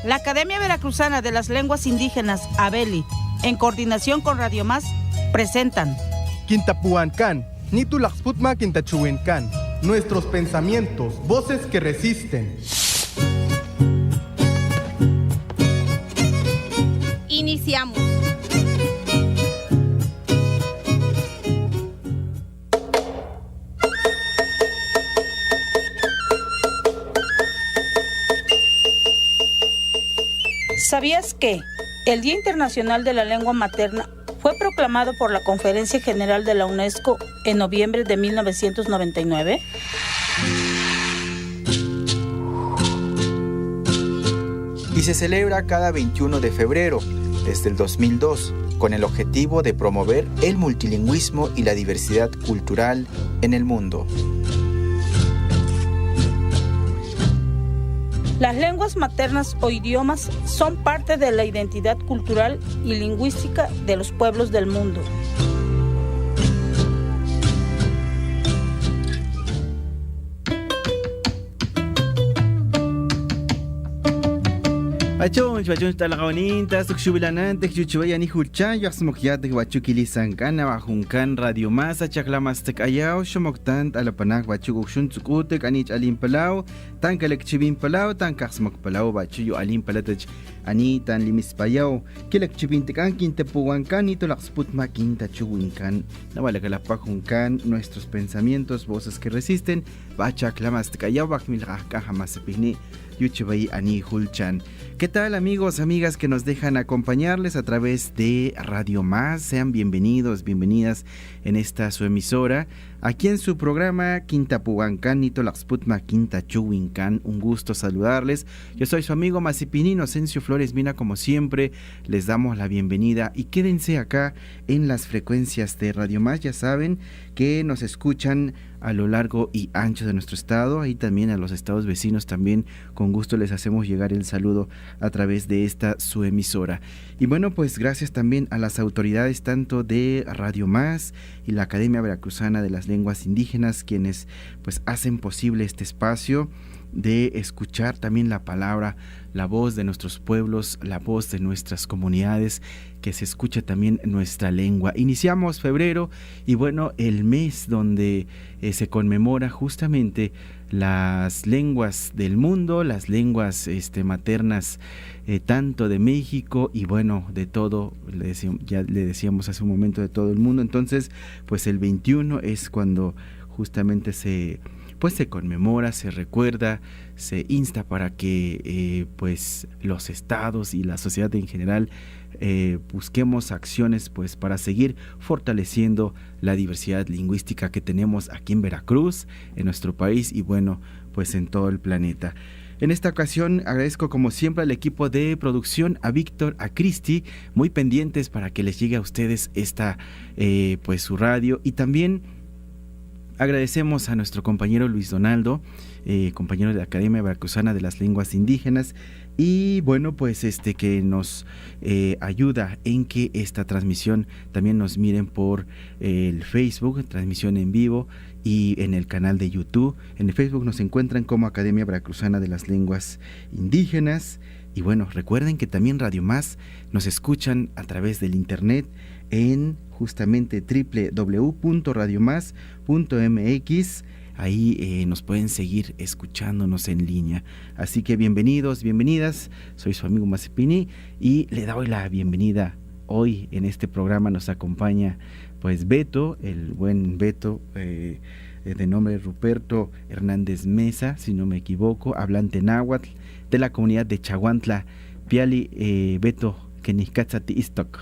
La Academia Veracruzana de las Lenguas Indígenas, ABELI, en coordinación con Radio Más, presentan Quintapuancán, Nitulaxputma Quintachuencán, nuestros pensamientos, voces que resisten. Iniciamos. ¿Sabías que el Día Internacional de la Lengua Materna fue proclamado por la Conferencia General de la UNESCO en noviembre de 1999? Y se celebra cada 21 de febrero, desde el 2002, con el objetivo de promover el multilingüismo y la diversidad cultural en el mundo. Las lenguas maternas o idiomas son parte de la identidad cultural y lingüística de los pueblos del mundo. Bachon talaqawninta sukshubilanantek chuchubayani hulchan yaqsmuqyatek bachukilisankana bajunkan Radio Más achaklamastek ayaw shumoktant alapanak bachukukshun tsukutek anich alimpalaw tan kalekchibimpalaw tan kaqsmokpalaw bachuyo alimpalatach ani tan limispayaw kilekchibintekan kintepuwankan nitolaqsputma kintachuwinkan nawalakalapajunkan nuestros pensamientos, voces que resisten bachaklamastek ayaw bakmilqajkajamasepihni Yuchibay Ani Hulchan. ¿Qué tal, amigos, amigas que nos dejan acompañarles a través de Radio Más? Sean bienvenidos, bienvenidas en esta su emisora. Aquí en su programa Quintapuancán Nitolaxputma Quintachuwincan. Un gusto saludarles. Yo soy su amigo Masipini Inocencio Flores Mina. Como siempre, les damos la bienvenida y quédense acá en las frecuencias de Radio Más. Ya saben que nos escuchan a lo largo y ancho de nuestro estado, ahí también a los estados vecinos también con gusto les hacemos llegar el saludo a través de esta su emisora. Y bueno, pues gracias también a las autoridades tanto de Radio Más y la Academia Veracruzana de las Lenguas Indígenas, quienes pues hacen posible este espacio de escuchar también la palabra, la voz de nuestros pueblos, la voz de nuestras comunidades, que se escuche también nuestra lengua. Iniciamos febrero y bueno, el mes donde se conmemora justamente las lenguas del mundo, las lenguas maternas tanto de México y bueno, de todo, ya le decíamos hace un momento, de todo el mundo. Entonces, pues el 21 es cuando justamente se conmemora, se recuerda, se insta para que pues los estados y la sociedad en general busquemos acciones pues para seguir fortaleciendo la diversidad lingüística que tenemos aquí en Veracruz, en nuestro país y bueno, pues en todo el planeta. En esta ocasión agradezco como siempre al equipo de producción, a Víctor, a Cristi, muy pendientes para que les llegue a ustedes esta pues su radio, y también agradecemos a nuestro compañero Luis Donaldo, compañero de la Academia Veracruzana de las Lenguas Indígenas, y bueno, pues que nos ayuda en que esta transmisión también nos miren por el Facebook, transmisión en vivo, y en el canal de YouTube. En el Facebook nos encuentran como Academia Veracruzana de las Lenguas Indígenas. Y bueno, recuerden que también Radio Más nos escuchan a través del internet en justamente www.radiomás.mx. Ahí nos pueden seguir escuchándonos en línea. Así que bienvenidos, bienvenidas. Soy su amigo Masipini y le doy la bienvenida. Hoy en este programa nos acompaña pues Beto, el buen Beto, de nombre Ruperto Hernández Mesa, si no me equivoco, hablante náhuatl de la comunidad de Chaguantla. Piali, Beto, Kenizcatzati Istok.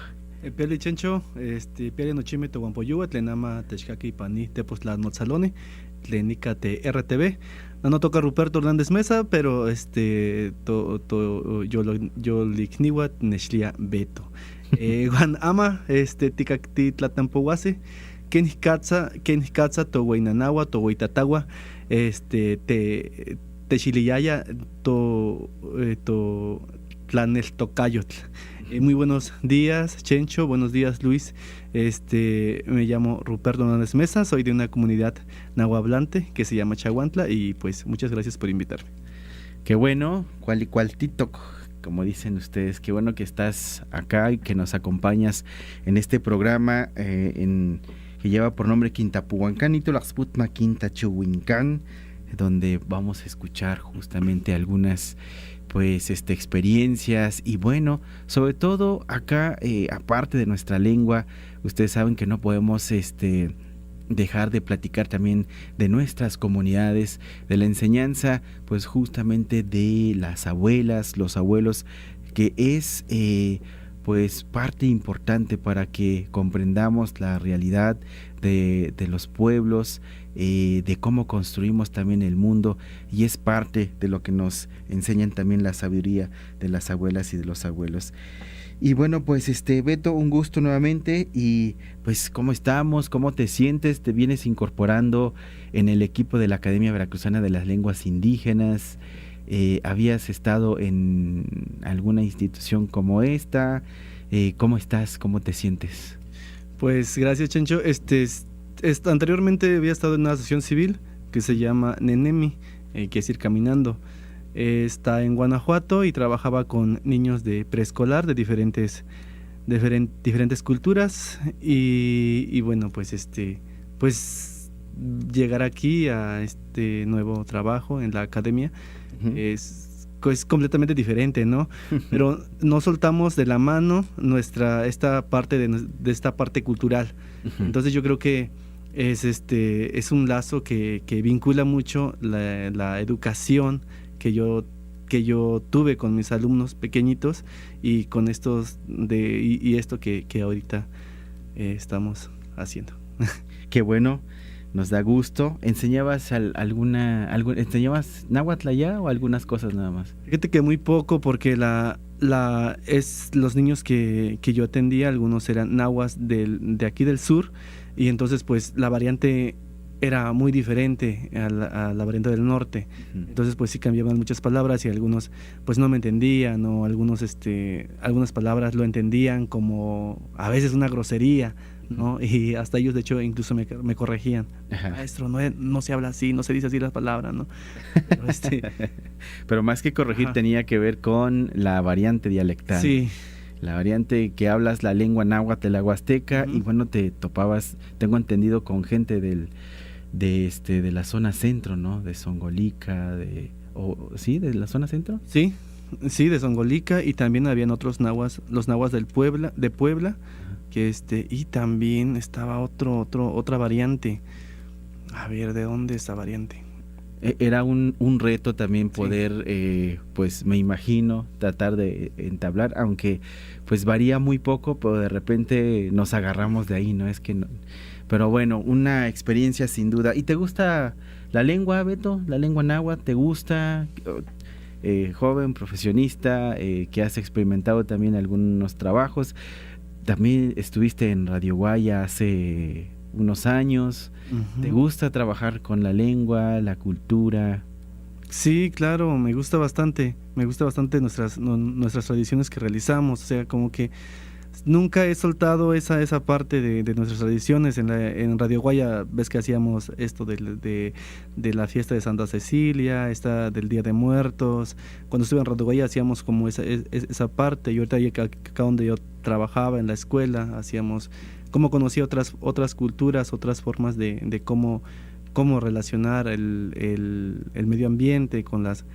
Piali Chencho, Piali Nochime Toguampoyua, Tlenama Techcaqui Pani, Tepoztla Notzalone, Tlenica te RTV. No toca Ruperto Hernández Mesa, pero yo ligniwa Neshlia Beto. Juan Ama, Ticacti Tlatampohuase, Kenizcatza, Tohuainanawa, Tohuaitatagua, Techiliyaya, Tlanel Tocayotl. Muy buenos días, Chencho, buenos días, Luis. Me llamo Ruperto Hernández Mesa, soy de una comunidad nahuablante que se llama Chaguantla y pues muchas gracias por invitarme. Qué bueno, cual TikTok, como dicen ustedes, qué bueno que estás acá y que nos acompañas en este programa que lleva por nombre Quintapuhuancán y Tulaxputma Quintachuhuincán, donde vamos a escuchar justamente algunas pues experiencias y bueno, sobre todo acá, aparte de nuestra lengua, ustedes saben que no podemos dejar de platicar también de nuestras comunidades, de la enseñanza pues justamente de las abuelas, los abuelos, que es pues parte importante para que comprendamos la realidad de los pueblos, de cómo construimos también el mundo, y es parte de lo que nos enseñan también la sabiduría de las abuelas y de los abuelos. Y bueno, pues Beto, un gusto nuevamente. Y pues ¿cómo estamos? ¿Cómo te sientes? ¿Te vienes incorporando en el equipo de la Academia Veracruzana de las Lenguas Indígenas? ¿Habías estado en alguna institución como esta? ¿Cómo estás? ¿Cómo te sientes? Pues gracias, Chencho. Anteriormente había estado en una asociación civil que se llama Nenemi, que es ir caminando. Está en Guanajuato y trabajaba con niños de preescolar de diferentes culturas y bueno, pues pues llegar aquí a este nuevo trabajo en la academia es completamente diferente, ¿no? Pero no soltamos de la mano esta parte de esta parte cultural. Entonces yo creo que es un lazo que vincula mucho la educación que yo tuve con mis alumnos pequeñitos y con estos y esto que ahorita estamos haciendo. Qué bueno, nos da gusto. ¿Enseñabas enseñabas náhuatl allá o algunas cosas nada más? Fíjate que muy poco, porque los niños que yo atendía, algunos eran nahuas de aquí del sur, y entonces pues la variante era muy diferente a la variante del norte. Entonces pues sí cambiaban muchas palabras y algunos pues no me entendían, o algunas palabras lo entendían como a veces una grosería, ¿no? Y hasta ellos de hecho incluso me corregían. Maestro, no se habla así, no se dice así las palabras, ¿no? Pero, Pero más que corregir, tenía que ver con la variante dialectal. Sí. La variante que hablas la lengua náhuatl, la huasteca, y bueno, te topabas, tengo entendido, con gente de la zona centro, ¿no? De Zongolica, ¿sí? ¿De la zona centro? Sí, de Zongolica, y también habían otros nahuas, los nahuas de Puebla, que y también estaba otra variante. A ver, ¿de dónde esta variante? Era un reto también poder, pues me imagino, tratar de entablar, aunque pues varía muy poco, pero de repente nos agarramos de ahí, ¿no? Es que no. Pero bueno, una experiencia sin duda. ¿Y te gusta la lengua, Beto? ¿La lengua náhuatl te gusta? Joven, profesionista, que has experimentado también algunos trabajos. También estuviste en Radio Guaya hace unos años. ¿Te gusta trabajar con la lengua, la cultura? Sí, claro, me gusta bastante nuestras tradiciones que realizamos. O sea, como que nunca he soltado esa parte de nuestras tradiciones. En Radio Guaya ves que hacíamos esto de la fiesta de Santa Cecilia, esta del Día de Muertos. Cuando estuve en Radio Guaya hacíamos como esa parte, y ahorita acá donde yo trabajaba en la escuela hacíamos, como conocí otras culturas, otras formas de cómo relacionar el medio ambiente con las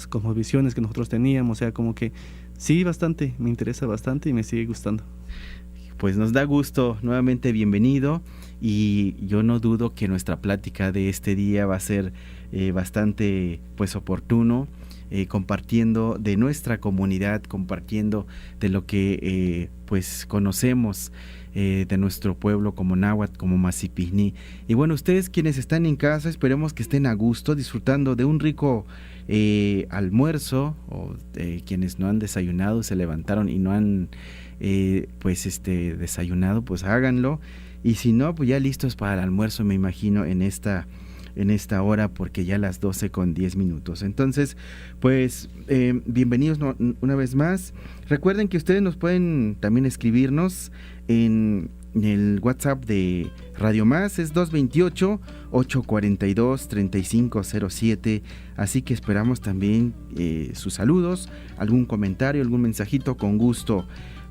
cosmovisiones que nosotros teníamos. O sea, como que sí, bastante, me interesa bastante y me sigue gustando. Pues nos da gusto, nuevamente bienvenido, y yo no dudo que nuestra plática de este día va a ser bastante pues oportuno, compartiendo de nuestra comunidad, compartiendo de lo que pues conocemos de nuestro pueblo como náhuatl, como Macipijní. Y bueno, ustedes quienes están en casa, esperemos que estén a gusto, disfrutando de un rico almuerzo, o quienes no han desayunado, se levantaron y no han desayunado, pues háganlo, y si no, pues ya listos para el almuerzo, me imagino, en esta en esta hora porque ya las 12:10. Entonces, pues bienvenidos una vez más. Recuerden que ustedes nos pueden también escribirnos en el WhatsApp de Radio Más, es 228-842-3507, así que esperamos también sus saludos, algún comentario, algún mensajito, con gusto.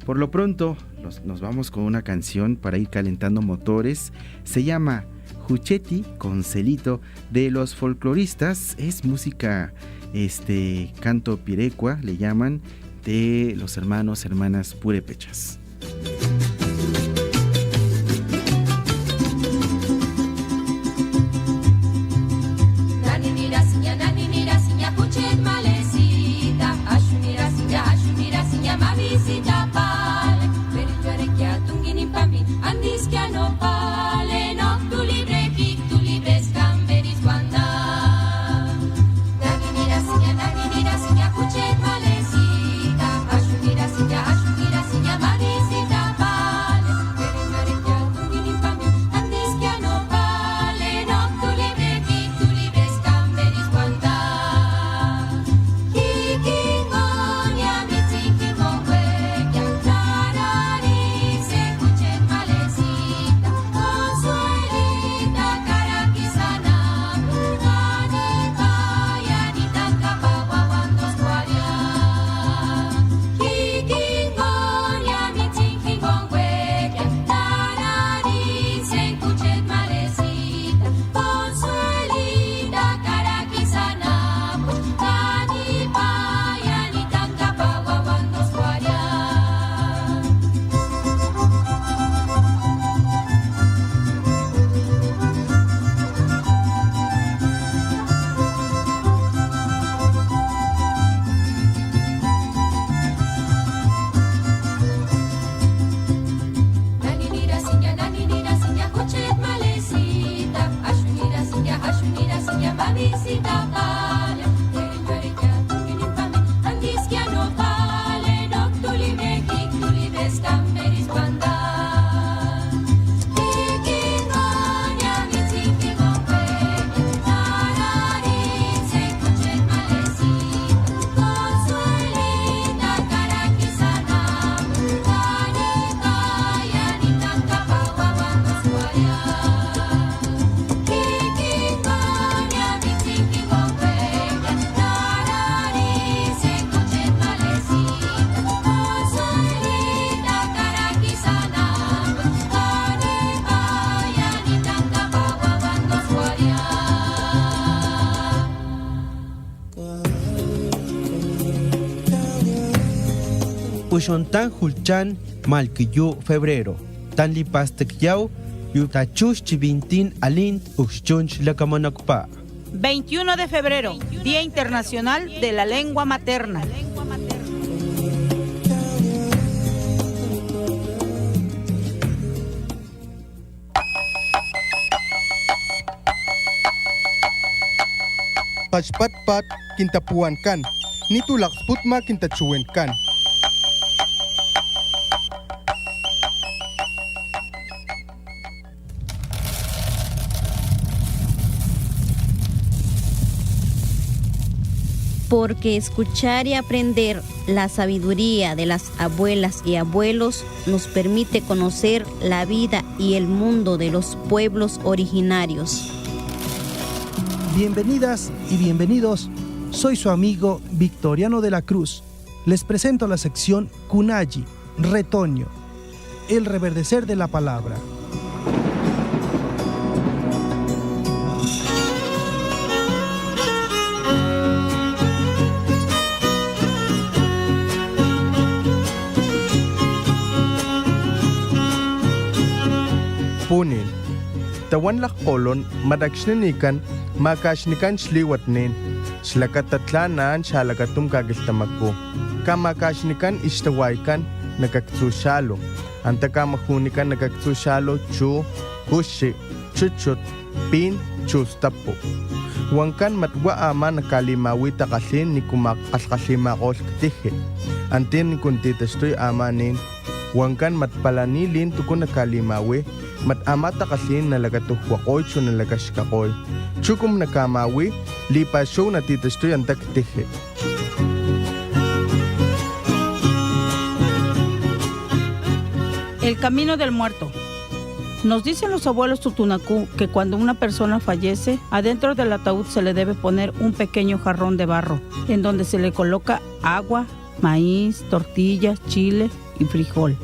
Por lo pronto nos vamos con una canción para ir calentando motores. Se llama Jucheti con Celito, de los folcloristas. Es música, canto pirecua le llaman, de los hermanas purépechas. Ushontan Julchan Malquiyu febrero. Tan lipastek yau yutachush chibintin alint uxchunch lakamonokpa. 21 de febrero, Día Internacional de la Lengua Materna. Pachpatpat kintapuankan, nitulaxputma kintachuenkan. Porque escuchar y aprender la sabiduría de las abuelas y abuelos nos permite conocer la vida y el mundo de los pueblos originarios. Bienvenidas y bienvenidos, soy su amigo Victoriano de la Cruz. Les presento la sección Kunayi, retoño, el reverdecer de la palabra. Punin, tawan lakolon madakshnikan makashnikan shliwatnin, shlakatatlanan shalakatum kagiltamako, kamakashnikan ishtawaikan nakaktushalo, antakamahunikan nakaktushalo chu, kushi, chuchut, pin, chustapo. Huankan matwa ama nakalimawi takasin ni kumakaskalimako ktije, antin ni kuntitastoy amanin, huankan matpalanilin tukun nakalimawi, mat amata kasin nalagatuhwakoy chun nalagashkakoy. Chukum nakamawi, lipa show natitestoy ang taktije. El camino del muerto. Nos dicen los abuelos tutunacú que cuando una persona fallece, adentro del ataúd se le debe poner un pequeño jarrón de barro, en donde se le coloca agua, maíz, tortillas, chile y frijol.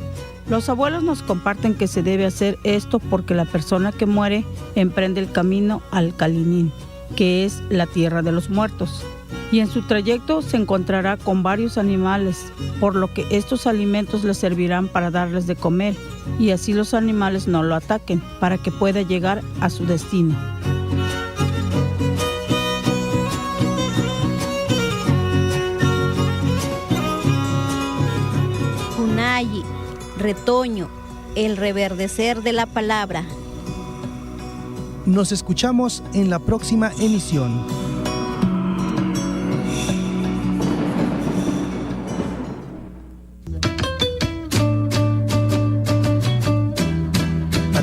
Los abuelos nos comparten que se debe hacer esto porque la persona que muere emprende el camino al Calinín, que es la tierra de los muertos. Y en su trayecto se encontrará con varios animales, por lo que estos alimentos le servirán para darles de comer y así los animales no lo ataquen, para que pueda llegar a su destino. Kunayi, retoño, el reverdecer de la palabra. Nos escuchamos en la próxima emisión.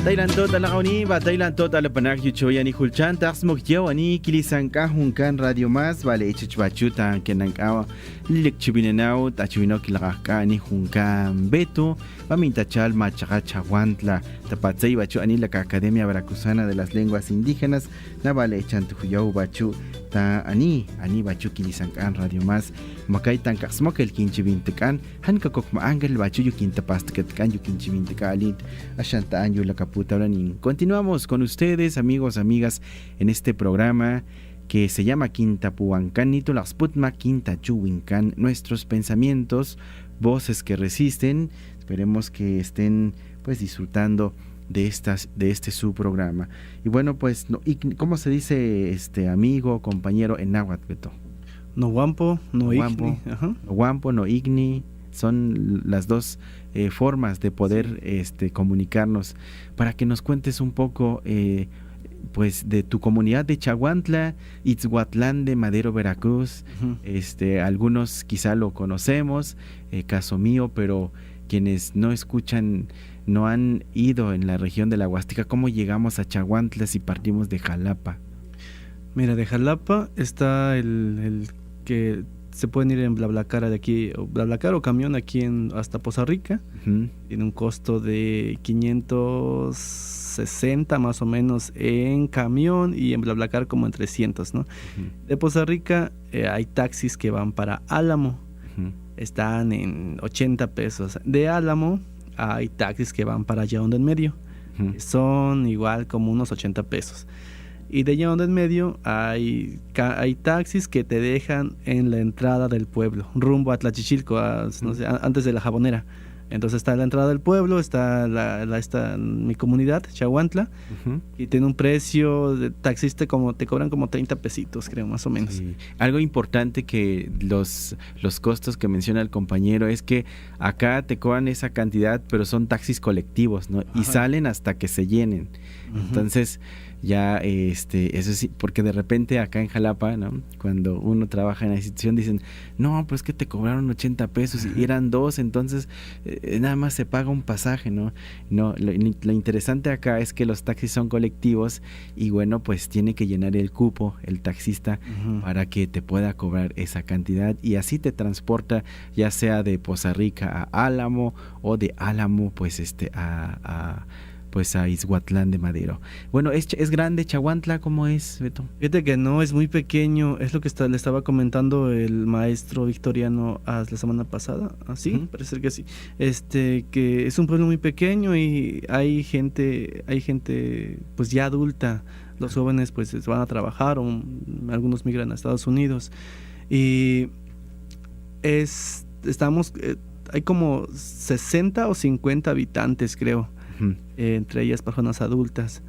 Bataylan tot alakauni, bataylan tot alapanak yuchoy ani hulchan tax mokyaw ani kilisanka hunkan radio mas vale ichichbachuta kenankawa likchibinenau tachibino kilakaka ani hunkan beto pamintachal machaka chaguantla tapatzay bachu ani la Academia Veracruzana de las Lenguas Indígenas na vale chantuhuyaw bachu ta ani bachu kilisankan radio mas makay tankasmok el kinchibintekan hankakok maangel bachu yukintapasketkan yukinchibintekalin ashantaan yulakapu. Continuamos con ustedes, amigos, amigas, en este programa que se llama Quinta Puancan, Nitulaxputma, Quinta Chuwincan, nuestros pensamientos, voces que resisten. Esperemos que estén pues disfrutando de este su programa. Y bueno, pues, ¿cómo se dice amigo, compañero en náhuatl, Beto? No guampo, no igni. No guampo, no igni. Son las dos formas de poder comunicarnos. Para que nos cuentes un poco pues de tu comunidad de Chaguantla, Itzhuatlán de Madero, Veracruz. Algunos quizá lo conocemos, caso mío, pero quienes no escuchan, no han ido en la región de la Huasteca. ¿Cómo llegamos a Chaguantla si partimos de Jalapa? Mira, de Jalapa está el que se pueden ir en BlaBlaCar de aquí, o BlaBlaCar o camión aquí hasta Poza Rica. Tiene un costo de 560 más o menos en camión y en BlaBlaCar como en 300, ¿no? De Poza Rica hay taxis que van para Álamo, están en 80 pesos. De Álamo hay taxis que van para Yaondo en Medio, son igual como unos 80 pesos. Y de Yaondo en Medio hay taxis que te dejan en la entrada del pueblo, rumbo a Tlachichilco, no sé, antes de la Jabonera. Entonces está la entrada del pueblo, está mi comunidad, Chaguantla, y tiene un precio de taxista como te cobran como 30 pesitos, creo, más o menos. Sí. Algo importante que los costos que menciona el compañero es que acá te cobran esa cantidad, pero son taxis colectivos, ¿no? Y salen hasta que se llenen. Entonces ya eso sí, porque de repente acá en Jalapa, ¿no? Cuando uno trabaja en la institución dicen, no, pues que te cobraron 80 pesos y eran dos, entonces nada más se paga un pasaje, ¿no? No, lo interesante acá es que los taxis son colectivos y bueno, pues tiene que llenar el cupo el taxista para que te pueda cobrar esa cantidad y así te transporta ya sea de Poza Rica a Álamo o de Álamo pues pues a Itzhuatlán de Madero. Bueno, ¿es grande Chaguantla? ¿Cómo es, Beto? Fíjate que no, es muy pequeño, es lo que le estaba comentando el maestro victoriano la semana pasada, ¿sí? Parece que sí. Que es un pueblo muy pequeño y hay gente pues ya adulta, los jóvenes pues van a trabajar o algunos migran a Estados Unidos y hay como 60 o 50 habitantes, creo. Entre ellas personas adultas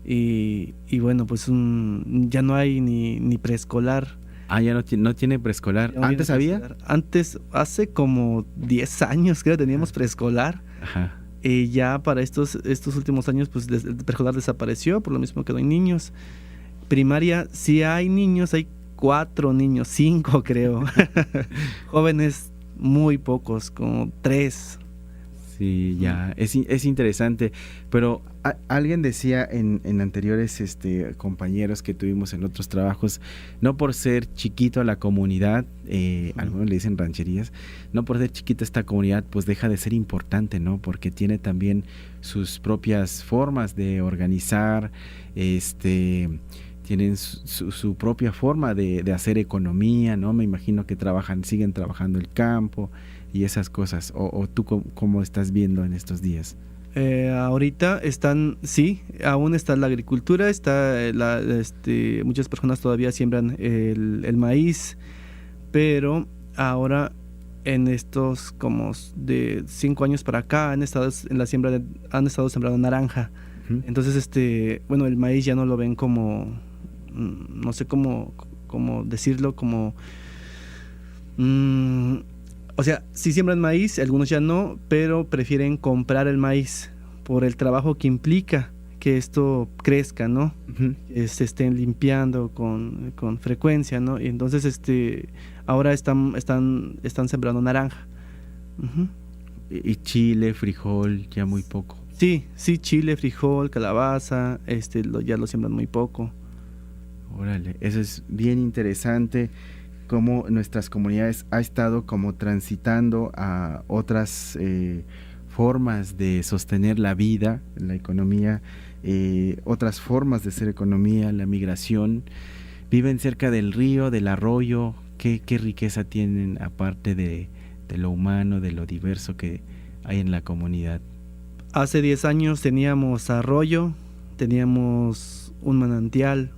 y bueno, pues ya no hay ni preescolar. Ya no tiene preescolar. No, ¿antes había? Antes, hace como 10 años creo teníamos preescolar. Y ya para estos últimos años pues el preescolar desapareció, por lo mismo que no hay niños. Primaria sí hay niños, hay 4 niños, 5 creo. Jóvenes muy pocos, como 3. Sí, ya, es interesante, pero alguien decía en anteriores compañeros que tuvimos en otros trabajos, no por ser chiquito la comunidad, algunos le dicen rancherías, no por ser chiquita esta comunidad, pues deja de ser importante, ¿no? Porque tiene también sus propias formas de organizar, tienen su propia forma de hacer economía, ¿no? Me imagino que siguen trabajando el campo y esas cosas, o tú cómo estás viendo en estos días. Ahorita aún está la agricultura, muchas personas todavía siembran el maíz, pero ahora en estos como de 5 años para acá han estado sembrando naranja. Uh-huh. Entonces el maíz ya no lo ven como, no sé cómo decirlo, como o sea, sí siembran maíz, algunos ya no, pero prefieren comprar el maíz por el trabajo que implica que esto crezca, ¿no? Uh-huh. Se estén limpiando con frecuencia, ¿no? Y entonces ahora están sembrando naranja. Uh-huh. Y chile, frijol, ya muy poco. Sí, chile, frijol, calabaza, ya lo siembran muy poco. Órale, eso es bien interesante, cómo nuestras comunidades ha estado como transitando a otras formas de sostener la vida, la economía, otras formas de hacer economía, la migración. Viven cerca del río, del arroyo. ¿Qué riqueza tienen aparte de lo humano, de lo diverso que hay en la comunidad? Hace 10 años teníamos arroyo, teníamos un manantial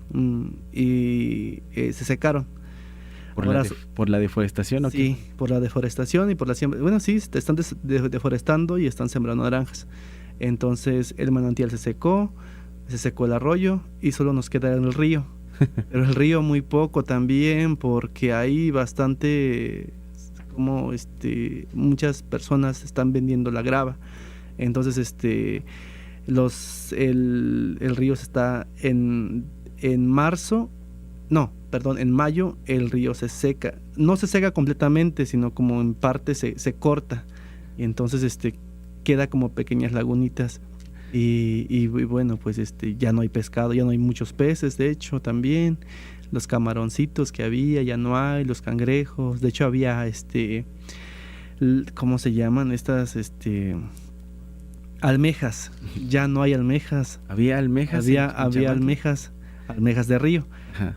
y se secaron. ¿Por la deforestación o qué? Sí, por la deforestación y por la siembra. Bueno, sí, están deforestando y están sembrando naranjas. Entonces el manantial se secó el arroyo y solo nos queda el río. Pero el río muy poco también, porque hay bastante, como muchas personas están vendiendo la grava. Entonces el río se está en mayo el río se seca, no se seca completamente, sino como en parte se corta, y entonces queda como pequeñas lagunitas y bueno, pues ya no hay pescado, ya no hay muchos peces, de hecho también los camaroncitos que había ya no hay, los cangrejos, de hecho había ¿cómo se llaman? Estas almejas, ya no hay almejas. ¿Había almejas? Había almejas de río. Ajá.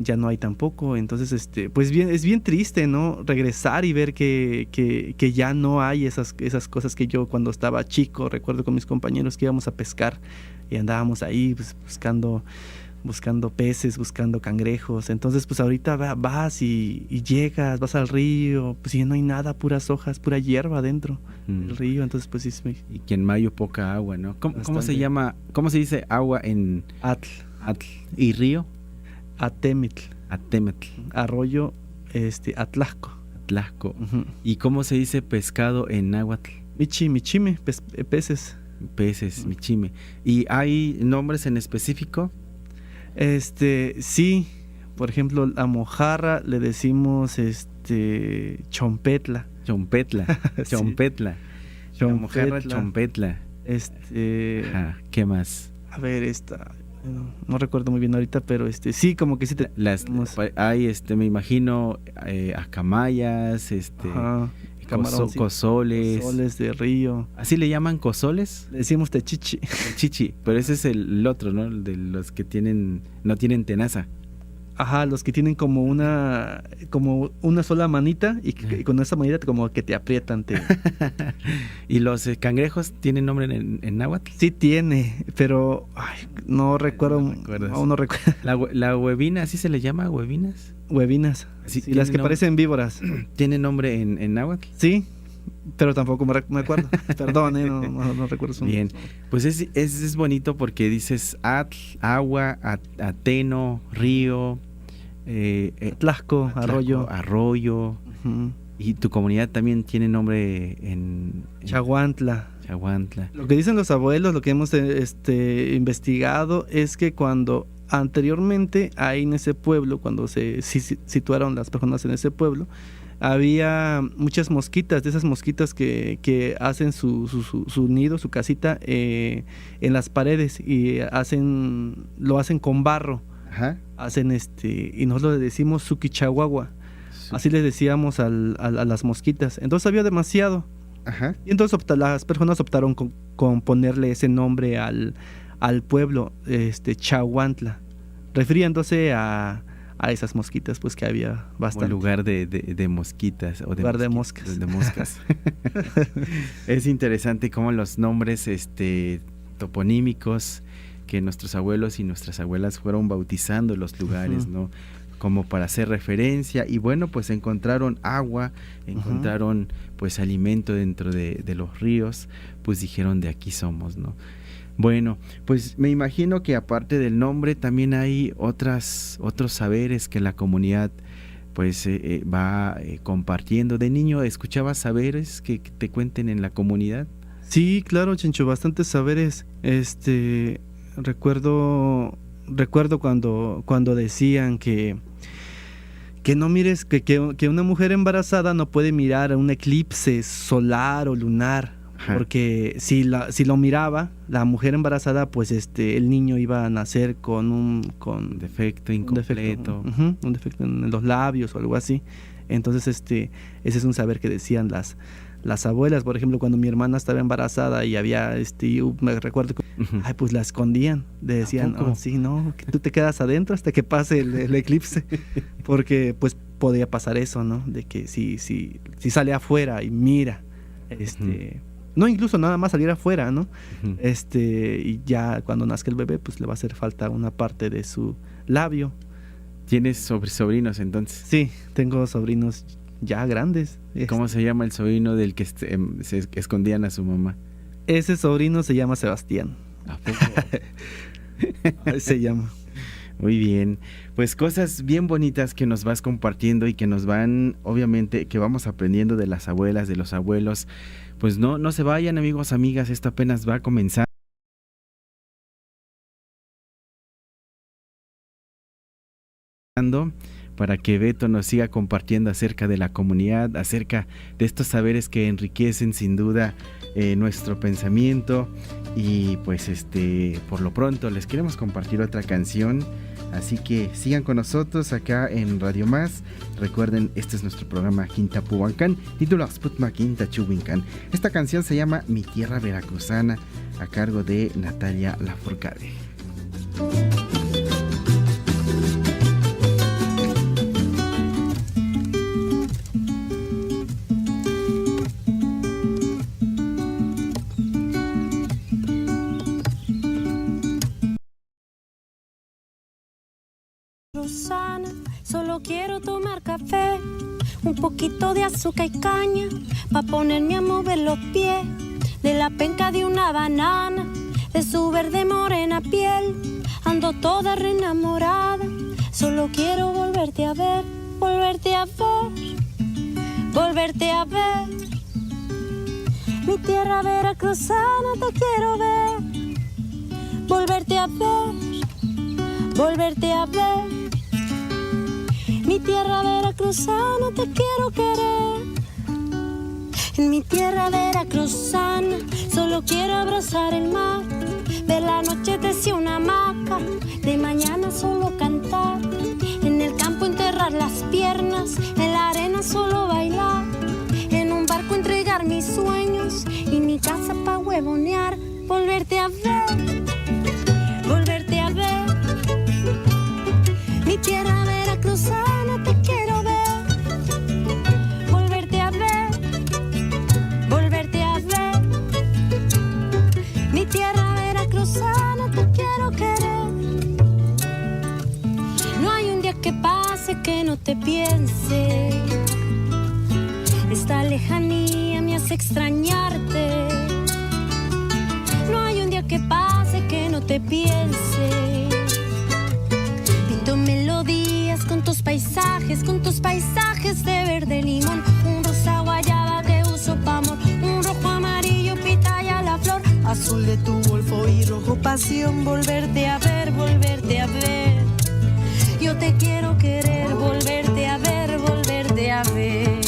Ya no hay tampoco, entonces pues es bien triste, ¿no? Regresar y ver que ya no hay esas cosas que yo cuando estaba chico recuerdo con mis compañeros que íbamos a pescar y andábamos ahí pues, buscando peces, buscando cangrejos. Entonces pues ahorita vas y llegas, vas al río, pues ya no hay nada, puras hojas, pura hierba adentro del río. Entonces pues sí. Y que en mayo poca agua, ¿no? ¿Cómo se llama? ¿Cómo se dice agua en Atl? ¿Y río? Atemitl. Arroyo Atlajco. Uh-huh. ¿Y cómo se dice pescado en náhuatl? Michime, peces. Michime. ¿Y hay nombres en específico? Sí, por ejemplo, a mojarra le decimos chompetla. Chompetla. La mojarra chompetla. ¿Qué más? A ver, no recuerdo muy bien ahorita, pero sí, como que sí hay me imagino acamayas, cosoles de río. ¿Así le llaman cosoles? Le decimos techichi. Techichi, pero ese es el otro, ¿no? De los que no tienen tenaza. Ajá, los que tienen como una sola manita y con esa manita como que te aprietan. ¿Y los cangrejos tienen nombre en náhuatl? Sí tiene, pero no recuerdo. No recuerdo. ¿La huevina, así se le llama, huevinas? Huevinas, sí, las que parecen víboras. ¿Tiene nombre en náhuatl? Sí, pero tampoco me acuerdo. Perdón, no recuerdo su nombre. Bien, pues es bonito porque dices atl, agua, ateno, río, Atlajco, arroyo. Uh-huh. Y tu comunidad también tiene nombre en Chaguantla. Lo que dicen los abuelos, lo que hemos investigado es que cuando anteriormente ahí en ese pueblo, cuando se situaron las personas en ese pueblo, había muchas mosquitas, de esas mosquitas que hacen su nido, su casita en las paredes y lo hacen con barro. Ajá. Hacen y nosotros le decimos sukichahuagua. Así les decíamos a las mosquitas. Entonces había demasiado. Ajá. Y entonces las personas optaron con ponerle ese nombre al pueblo, Chahuantla, refiriéndose a esas mosquitas, pues que había bastante. Un lugar de mosquitas. O de lugar de moscas. De moscas. Es interesante cómo los nombres toponímicos que nuestros abuelos y nuestras abuelas fueron bautizando los lugares, ¿no? Como para hacer referencia, y bueno, pues encontraron agua, encontraron pues alimento dentro de los ríos, pues dijeron de aquí somos, ¿no? Bueno, pues me imagino que aparte del nombre también hay otros saberes que la comunidad pues va compartiendo. De niño, ¿escuchabas saberes que te cuenten en la comunidad? Sí, claro, Chencho, bastantes saberes. Recuerdo cuando decían que no mires, que una mujer embarazada no puede mirar a un eclipse solar o lunar. Ajá. Porque si lo miraba, la mujer embarazada, pues el niño iba a nacer con un defecto incompleto. Un defecto en los labios o algo así. Entonces ese es un saber que decían las abuelas. Por ejemplo, cuando mi hermana estaba embarazada y había yo me recuerdo que pues la escondían, decían, sí, no, que tú te quedas adentro hasta que pase el eclipse, porque pues podía pasar eso, ¿no? De que si sale afuera y mira, no, incluso nada más salir afuera, ¿no? Y ya cuando nazca el bebé, pues le va a hacer falta una parte de su labio. ¿Tienes sobrinos entonces? Sí, tengo sobrinos ya grandes. ¿Cómo se llama el sobrino del que se escondían a su mamá? Ese sobrino se llama Sebastián. ¿A poco? Se llama. Muy bien, pues cosas bien bonitas que nos vas compartiendo y que nos van, obviamente, que vamos aprendiendo de las abuelas, de los abuelos. Pues no se vayan, amigos, amigas, esto apenas va a comenzar. Para que Beto nos siga compartiendo acerca de la comunidad, acerca de estos saberes que enriquecen sin duda nuestro pensamiento. Y pues por lo pronto les queremos compartir otra canción, así que sigan con nosotros acá en Radio Más. Recuerden, este es nuestro programa Quinta Puhuancán, título Sputma Quinta Chuhuincán. Esta canción se llama Mi Tierra Veracruzana, a cargo de Natalia Lafourcade. Solo quiero tomar café, un poquito de azúcar y caña, pa' ponerme a mover los pies, de la penca de una banana, de su verde morena piel, ando toda reenamorada, solo quiero volverte a ver, volverte a ver, volverte a ver. Mi tierra veracruzana te quiero ver, volverte a ver, volverte a ver. Mi tierra veracruzana te quiero querer. En mi tierra veracruzana solo quiero abrazar el mar, ver la noche desde una hamaca, de mañana solo cantar, en el campo enterrar las piernas, en la arena solo bailar, en un barco entregar mis sueños y mi casa pa' huevonear, volverte a ver, volverte a ver. Mi tierra veracruzana te quiero ver, volverte a ver, volverte a ver. Mi tierra veracruzana te quiero querer. No hay un día que pase que no te piense, esta lejanía me hace extrañarte. No hay un día que pase que no te piense. Melodías con tus paisajes de verde limón, un rosa guayaba que uso pa' amor, un rojo amarillo pitaya la flor, azul de tu golfo y rojo pasión, volverte a ver, volverte a ver. Yo te quiero querer, volverte a ver, volverte a ver.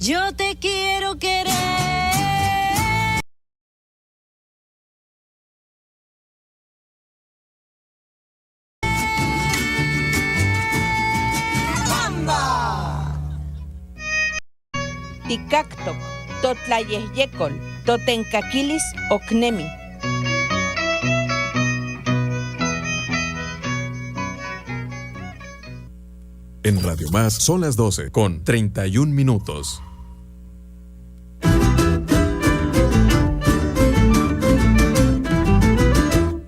Yo te quiero querer. Ticactoc, totlayeyecol, totencaquilis ocnemi. En Radio Más son las 12 con 31 minutos.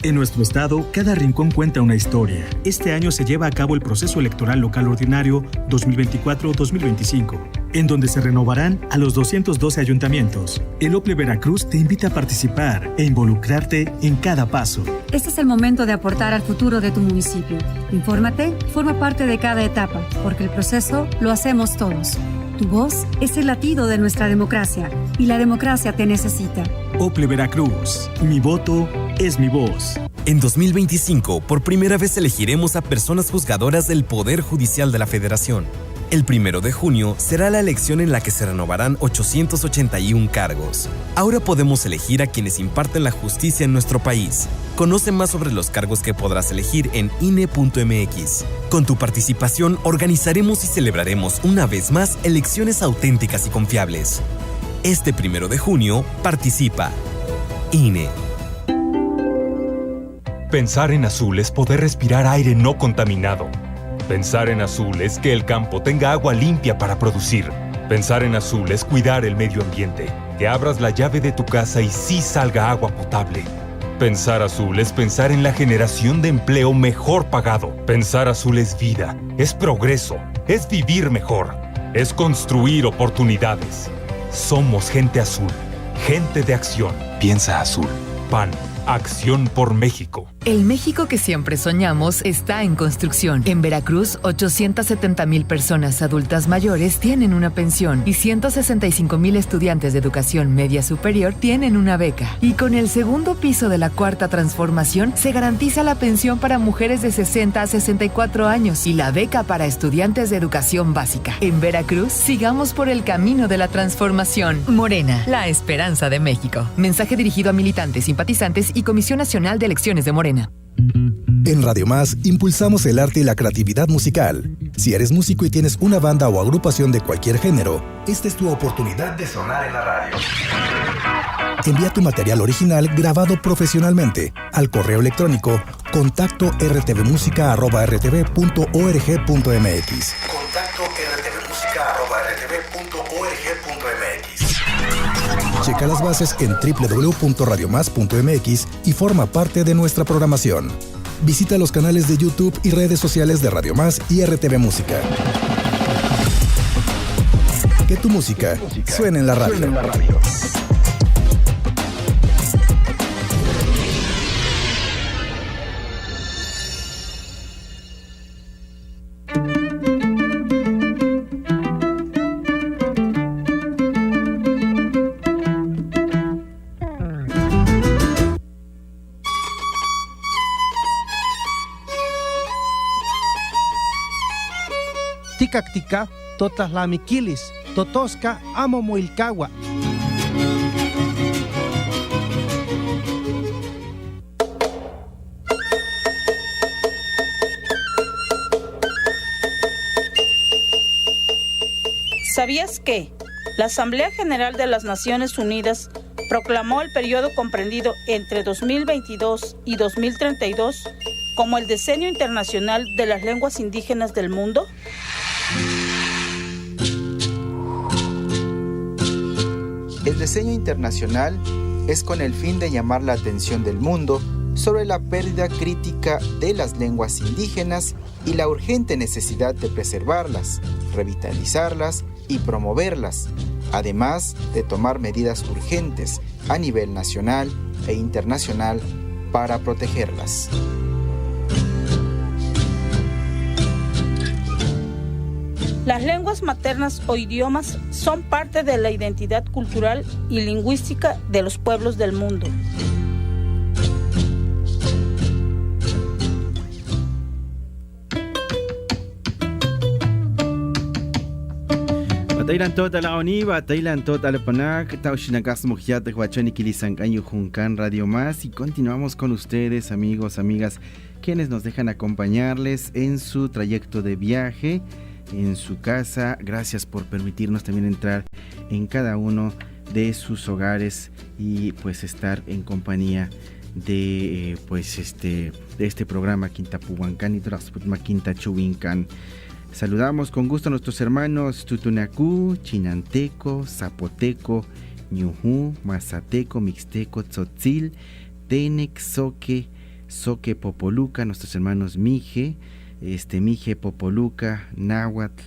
En nuestro estado, cada rincón cuenta una historia. Este año se lleva a cabo el proceso electoral local ordinario 2024-2025, en donde se renovarán a los 212 ayuntamientos. El OPLE Veracruz te invita a participar e involucrarte en cada paso. Este es el momento de aportar al futuro de tu municipio. Infórmate, forma parte de cada etapa, porque el proceso lo hacemos todos. Tu voz es el latido de nuestra democracia y la democracia te necesita. OPLE Veracruz, mi voto es mi voz. En 2025, por primera vez elegiremos a personas juzgadoras del Poder Judicial de la Federación. El 1 de junio será la elección en la que se renovarán 881 cargos. Ahora podemos elegir a quienes imparten la justicia en nuestro país. Conoce más sobre los cargos que podrás elegir en INE.mx. Con tu participación, organizaremos y celebraremos una vez más elecciones auténticas y confiables. Este 1 de junio, participa. INE. Pensar en azul es poder respirar aire no contaminado. Pensar en azul es que el campo tenga agua limpia para producir. Pensar en azul es cuidar el medio ambiente, que abras la llave de tu casa y sí salga agua potable. Pensar azul es pensar en la generación de empleo mejor pagado. Pensar azul es vida, es progreso, es vivir mejor, es construir oportunidades. Somos gente azul, gente de acción. Piensa azul. PAN. Acción por México. El México que siempre soñamos está en construcción. En Veracruz, 870,000 personas adultas mayores tienen una pensión y 165,000 estudiantes de educación media superior tienen una beca. Y con el segundo piso de la Cuarta Transformación, se garantiza la pensión para mujeres de 60 a 64 años y la beca para estudiantes de educación básica. En Veracruz, sigamos por el camino de la transformación. Morena, la esperanza de México. Mensaje dirigido a militantes, simpatizantes y Comisión Nacional de Elecciones de Morena. En Radio Más impulsamos el arte y la creatividad musical. Si eres músico y tienes una banda o agrupación de cualquier género, esta es tu oportunidad de sonar en la radio. Envía tu material original grabado profesionalmente al correo electrónico contacto@rtvmusica@rtv.org.mx. Checa las bases en www.radiomás.mx y forma parte de nuestra programación. Visita los canales de YouTube y redes sociales de Radio Más y RTV Música. Que tu música suene en la radio. Ticactica, totaslamiquilis, totosca, amomoilcagua. ¿Sabías que la Asamblea General de las Naciones Unidas proclamó el periodo comprendido entre 2022 y 2032 como el Decenio Internacional de las Lenguas Indígenas del Mundo? El diseño internacional es con el fin de llamar la atención del mundo sobre la pérdida crítica de las lenguas indígenas y la urgente necesidad de preservarlas, revitalizarlas y promoverlas, además de tomar medidas urgentes a nivel nacional e internacional para protegerlas. Las lenguas maternas o idiomas son parte de la identidad cultural y lingüística de los pueblos del mundo. Batailan tot a la ONI, batailan tot a la PANAC, Taushinakas Mujiat, Huachani Kilisancaño Juncan Radio Más, y continuamos con ustedes, amigos, amigas, quienes nos dejan acompañarles en su trayecto de viaje, en su casa. Gracias por permitirnos también entrar en cada uno de sus hogares y pues estar en compañía de de este programa Quintapuhuancán y Trasputma Quintachuhuincán. Saludamos con gusto a nuestros hermanos Tutunacú, Chinanteco, Zapoteco, Ñujú, Mazateco, Mixteco, Tzotzil, Tenec, Soque, Soque Popoluca, nuestros hermanos Mije, Mije Popoluca, Náhuatl,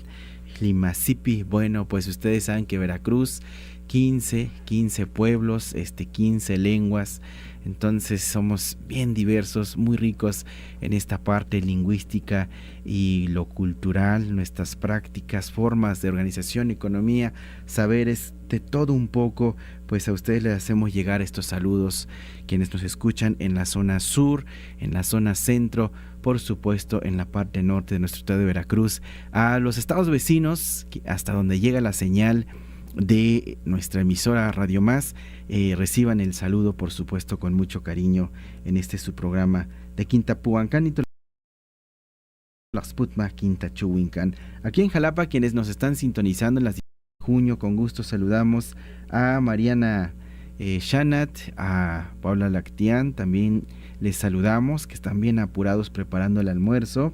Limazipi. Bueno, pues ustedes saben que Veracruz, 15 pueblos, 15 lenguas. Entonces somos bien diversos, muy ricos en esta parte lingüística y lo cultural, nuestras prácticas, formas de organización, economía, saberes, de todo un poco. Pues a ustedes les hacemos llegar estos saludos, quienes nos escuchan en la zona sur, en la zona centro, por supuesto en la parte norte de nuestro estado de Veracruz, a los estados vecinos, hasta donde llega la señal de nuestra emisora Radio Más. Reciban el saludo, por supuesto, con mucho cariño en su programa de Quintapuhuancán y Tlaxputma Quintachuhuincán. Aquí en Jalapa, quienes nos están sintonizando en las 10 de junio, con gusto saludamos a Mariana Shanat, a Paula Lactián, también les saludamos, que están bien apurados preparando el almuerzo.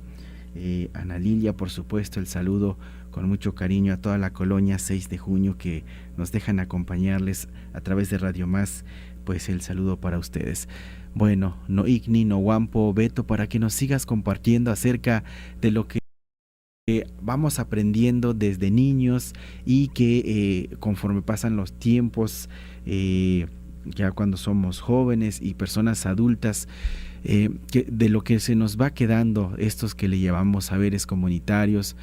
Ana Lilia, por supuesto, el saludo con mucho cariño a toda la colonia 6 de junio que nos dejan acompañarles a través de Radio Más, pues el saludo para ustedes. Bueno, no Igni, no Wampo, Beto, para que nos sigas compartiendo acerca de lo que vamos aprendiendo desde niños y que conforme pasan los tiempos, ya cuando somos jóvenes y personas adultas, que de lo que se nos va quedando, estos que le llamamos saberes comunitarios,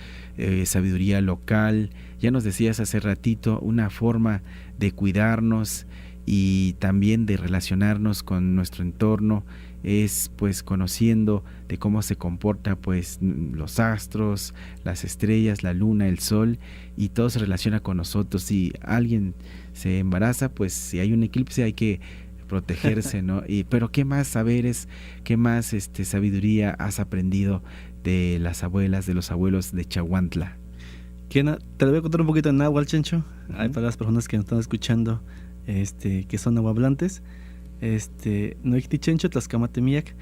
sabiduría local. Ya nos decías hace ratito, una forma de cuidarnos y también de relacionarnos con nuestro entorno es pues conociendo de cómo se comporta pues los astros, las estrellas, la luna, el sol, y todo se relaciona con nosotros. Si alguien se embaraza, pues si hay un eclipse hay que protegerse, ¿no? Pero ¿qué más saberes, qué más sabiduría has aprendido de las abuelas, de los abuelos de Chahuantla? Te lo voy a contar un poquito en náhuatl, Chencho. Hay para las personas que nos están escuchando, que son nahuablantes. No ixti Chencho, tlascamatemiac.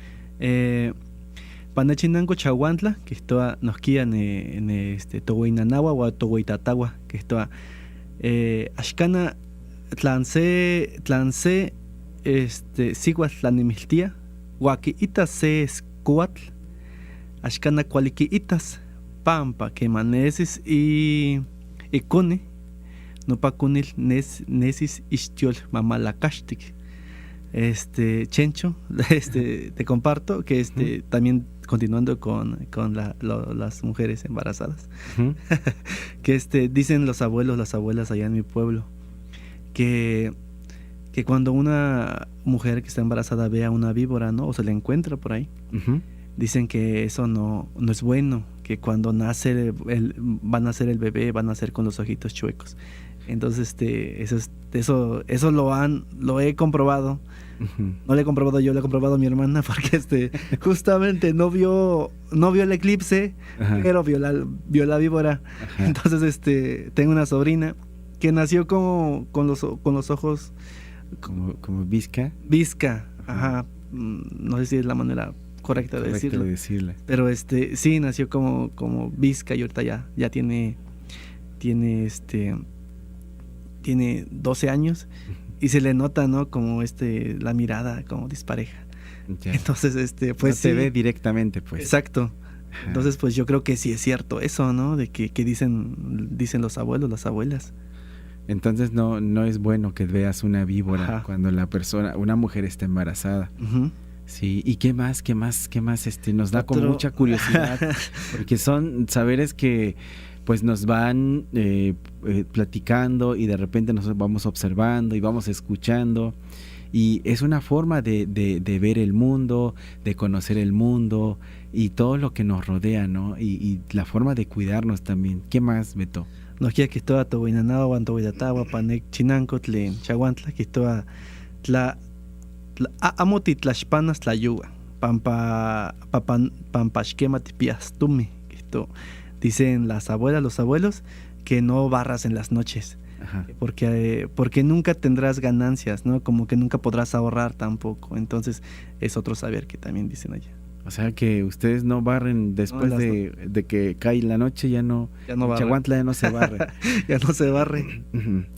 Panachinango Chahuantla, que esto nos guían en Tohuinanagua o Tohuitatagua, que esto Ashkana Tlance Siguatl Tlanimiltia, Huaquiitas se escuatl, Ashkana Cualiquiitas, Pampa, que manesis y Cone, no pa cunil nesis istiol mamalacastic. Chencho, te comparto que también continuando con las mujeres embarazadas, que dicen los abuelos, las abuelas allá en mi pueblo, que cuando una mujer que está embarazada ve a una víbora, ¿no? O se la encuentra por ahí, dicen que eso no es bueno, que cuando nace va a nacer el bebé, va a nacer con los ojitos chuecos. Entonces eso lo he comprobado. No lo he comprobado yo, lo he comprobado mi hermana, porque justamente no vio el eclipse, pero vio la víbora. Ajá. Entonces tengo una sobrina que nació con los ojos como visca. Ajá. No sé si es la manera correcta de decirlo. Pero sí, nació como visca, y ahorita ya tiene 12 años y se le nota, ¿no? Como la mirada como dispareja. Ya. Entonces pues no se ve directamente, pues. Exacto. Ajá. Entonces pues yo creo que sí es cierto eso, ¿no? De que dicen los abuelos, las abuelas. Entonces no es bueno que veas una víbora. Ajá. Cuando una mujer está embarazada. Uh-huh. Sí, y qué más nos da como mucha curiosidad, porque son saberes que pues nos van platicando, y de repente nosotros vamos observando y vamos escuchando, y es una forma de ver el mundo, de conocer el mundo y todo lo que nos rodea, ¿no? Y la forma de cuidarnos también. ¿Qué más, Beto? nokia kistoa to winanawa to widatawa panek chinanko tlen chaguantla kistoa tla amoti tlashpanas tlayuwa pampashkema tipiastumi kisto. Dicen las abuelas, los abuelos, que no barras en las noches. Ajá. Porque nunca tendrás ganancias, ¿no? Como que nunca podrás ahorrar tampoco. Entonces es otro saber que también dicen allá. O sea que ustedes no barren después de que cae la noche, ya no barre. Chaguantla ya no se barre. Ya no se barre.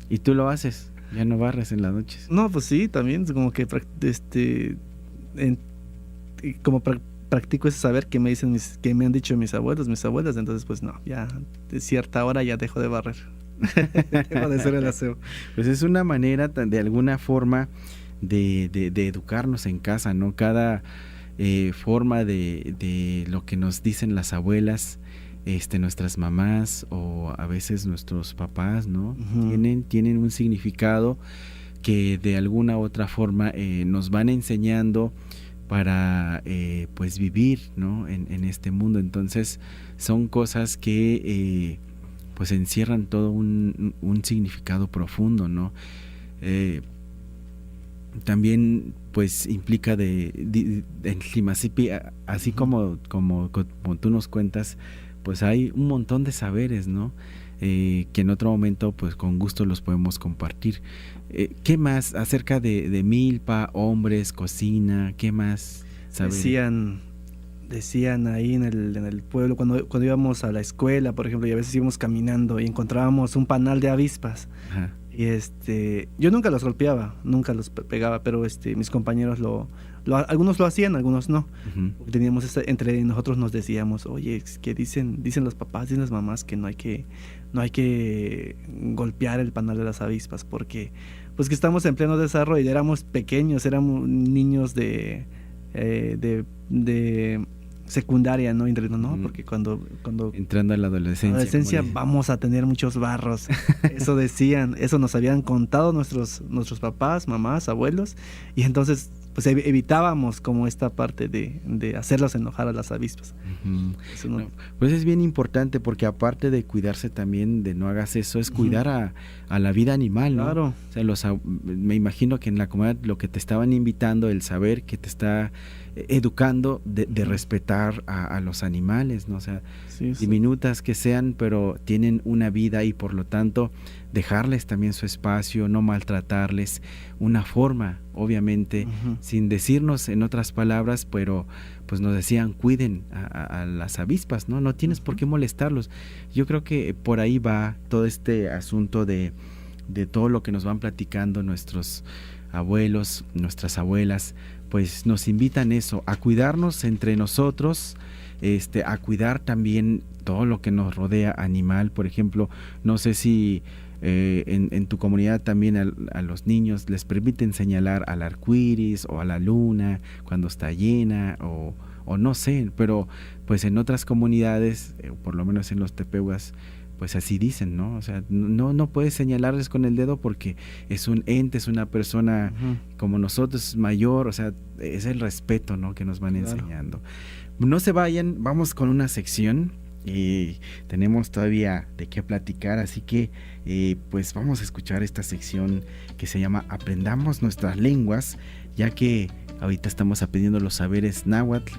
¿Y tú lo haces? ¿Ya no barres en las noches? No, pues sí, también es como que practico ese saber que me dicen que me han dicho mis abuelos, mis abuelas, entonces pues no, ya de cierta hora ya dejo de barrer. Dejo de hacer el aseo. Pues es una manera de alguna forma de educarnos en casa, ¿no? Cada forma de lo que nos dicen las abuelas, nuestras mamás o a veces nuestros papás, ¿no? Uh-huh. Tienen un significado que de alguna u otra forma nos van enseñando para pues vivir, ¿no? en este mundo. Entonces son cosas que pues encierran todo un significado profundo, ¿no? También pues implica en Tlimasipi, así como tú nos cuentas, pues hay un montón de saberes, ¿no? Que en otro momento pues con gusto los podemos compartir. ¿Qué más acerca de milpa, hombres, cocina? ¿Qué más saberes? Decían ahí en el pueblo cuando íbamos a la escuela, por ejemplo, y a veces íbamos caminando y encontrábamos un panal de avispas. Ajá. Y yo nunca los golpeaba, nunca los pegaba, pero mis compañeros algunos lo hacían, algunos no. Uh-huh. Teníamos entre nosotros nos decíamos, oye, es que dicen los papás, dicen las mamás que no hay que golpear el panal de las avispas porque pues que estamos en pleno desarrollo, éramos pequeños, éramos niños de secundaria, ¿no? No, porque cuando entrando a la adolescencia vamos a tener muchos barros. Eso decían, eso nos habían contado nuestros papás, mamás, abuelos, y entonces pues evitábamos como esta parte de hacerlos enojar a las avispas. Uh-huh. Pues es bien importante porque aparte de cuidarse también de no hagas eso, es cuidar a la vida animal, ¿no? Claro. O sea, me imagino que en la comunidad lo que te estaban invitando, el saber que te está educando de respetar a los animales, ¿no? O sea, diminutas que sean, pero tienen una vida y por lo tanto dejarles también su espacio, no maltratarles, una forma, obviamente, sin decirnos en otras palabras, pero pues nos decían, cuiden a las avispas, ¿no? No tienes por qué molestarlos. Yo creo que por ahí va todo este asunto de todo lo que nos van platicando nuestros abuelos, nuestras abuelas, pues nos invitan eso, a cuidarnos entre nosotros, a cuidar también todo lo que nos rodea animal. Por ejemplo, no sé si en tu comunidad también a los niños les permiten señalar al arcoíris o a la luna cuando está llena o no sé, pero pues en otras comunidades, por lo menos en los tepehuas, pues así dicen, ¿no? O sea, no puedes señalarles con el dedo porque es un ente, es una persona como nosotros, mayor, o sea, es el respeto, ¿no? Que nos van enseñando. No se vayan, vamos con una sección y tenemos todavía de qué platicar, así que pues vamos a escuchar esta sección que se llama Aprendamos nuestras lenguas, ya que ahorita estamos aprendiendo los saberes náhuatl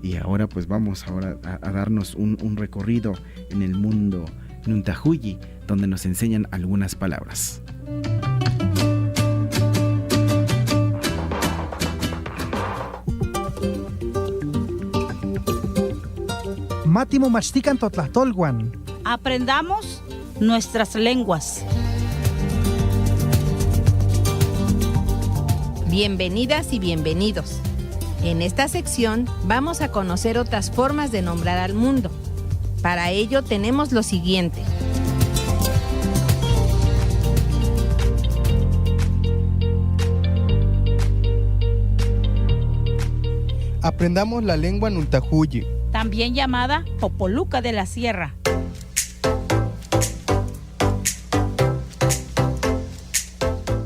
y ahora pues vamos a darnos un recorrido en el mundo Nuntahuyi, donde nos enseñan algunas palabras. Mátimo Machtican Totlahtolhuan. Aprendamos nuestras lenguas. Bienvenidas y bienvenidos. En esta sección vamos a conocer otras formas de nombrar al mundo. Para ello tenemos lo siguiente. Aprendamos la lengua Nuntahuyi, también llamada Popoluca de la Sierra.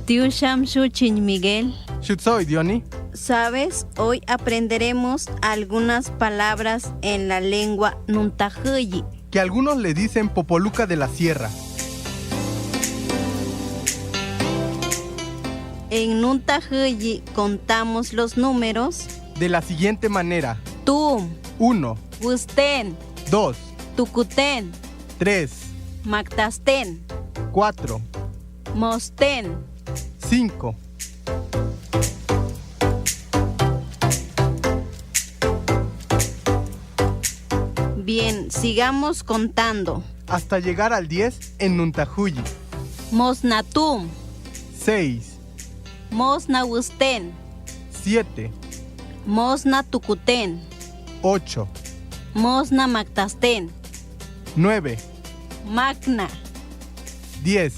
Tiu Shamshu Chin Miguel. Shutsoy Dioni. ¿Sabes? Hoy aprenderemos algunas palabras en la lengua Nuntahuyi, que algunos le dicen Popoluca de la Sierra. En Nuntahuyi contamos los números de la siguiente manera. Tum. 1. Wusten. 2. Tukuten. 3. Mactasten. 4. Mosten. 5. Bien, sigamos contando. Hasta llegar al 10 en Nuntahuyi. Mosnatum. 6. Mosnawusten. 7. Mosnatukuten. 8. Mosnamactasten. 9. Magna. 10.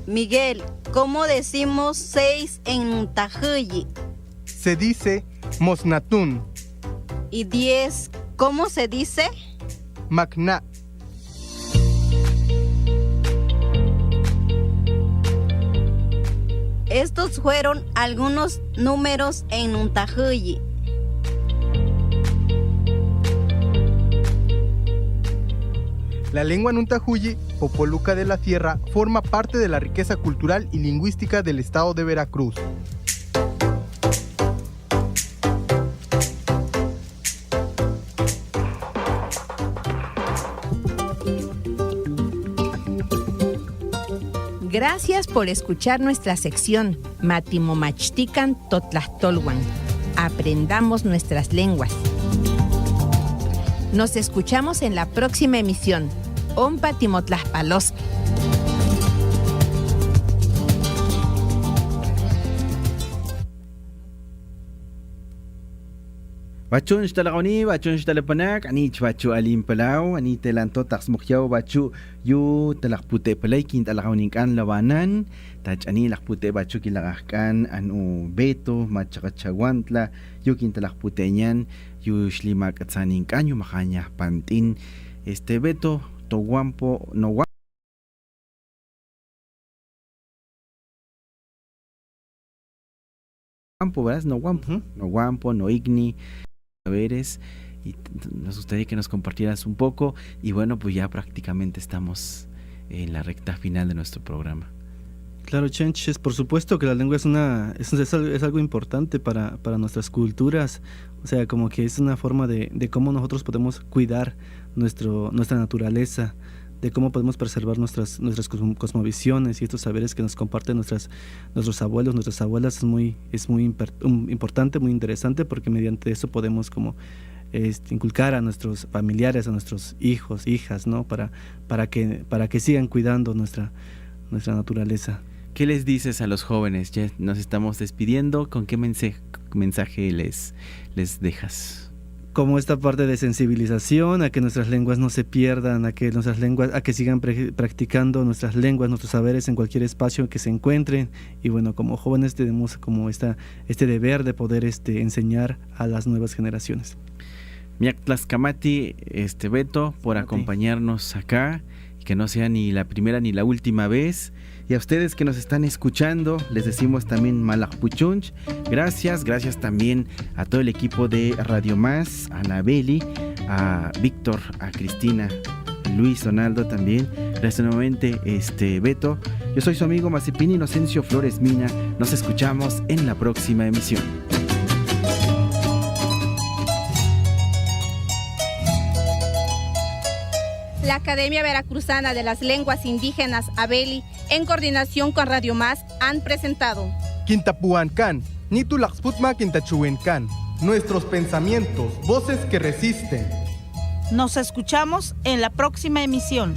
Miguel, ¿cómo decimos 6 en Nuntahuyi? Se dice Mosnatun. ¿Y 10, cómo se dice? Magna. Estos fueron algunos números en Nuntahuyi. La lengua Nuntahuyi, Popoluca de la Sierra, forma parte de la riqueza cultural y lingüística del estado de Veracruz. Gracias por escuchar nuestra sección Matimomachtican Totlahtolwan. Aprendamos nuestras lenguas. Nos escuchamos en la próxima emisión. Ompa Timotlaspaloski. Bachun shtalaqoni, bachun shtalapanak, anich bachu alim palau, ani telanto taxmukhyaw bachu yu talaqpute palay kin talaqawninkan labanan, tach ani laqpute bachu kilaqajkan anu Beto, machaqachawantla, yu kin talaqputeñan, yu shlimakatsaninkan yu mahaña pantin, Beto, toguampo, no guampo, ¿verdad? No guampo, no guampo, no igni. Saberes, y nos gustaría que nos compartieras un poco, y bueno, pues ya prácticamente estamos en la recta final de nuestro programa. Claro, Chench, es por supuesto que la lengua es algo importante para nuestras culturas, o sea, como que es una forma de cómo nosotros podemos cuidar nuestra naturaleza, de cómo podemos preservar nuestras cosmovisiones y estos saberes que nos comparten nuestros abuelos, nuestras abuelas. Es muy importante, muy interesante, porque mediante eso podemos como inculcar a nuestros familiares, a nuestros hijos, hijas, ¿no? Para que sigan cuidando nuestra naturaleza. ¿Qué les dices a los jóvenes? Ya nos estamos despidiendo. ¿Con qué mensaje les dejas? Como esta parte de sensibilización, a que nuestras lenguas no se pierdan, a que sigan practicando nuestras lenguas, nuestros saberes en cualquier espacio en que se encuentren. Y bueno, como jóvenes tenemos como este deber de poder enseñar a las nuevas generaciones. Miak Tlaxcamati, Beto, por acompañarnos acá, que no sea ni la primera ni la última vez. Y a ustedes que nos están escuchando, les decimos también Malakpuchunch. Gracias también a todo el equipo de Radio Más, a Anabeli, a Víctor, a Cristina, Luis, Donaldo también. Gracias nuevamente, Beto. Yo soy su amigo Mazipín Inocencio Flores Mina. Nos escuchamos en la próxima emisión. La Academia Veracruzana de las Lenguas Indígenas, ABELI, en coordinación con Radio Más, han presentado Quintapuancan, Nitulaxputma Quintachuencan. Nuestros pensamientos, voces que resisten. Nos escuchamos en la próxima emisión.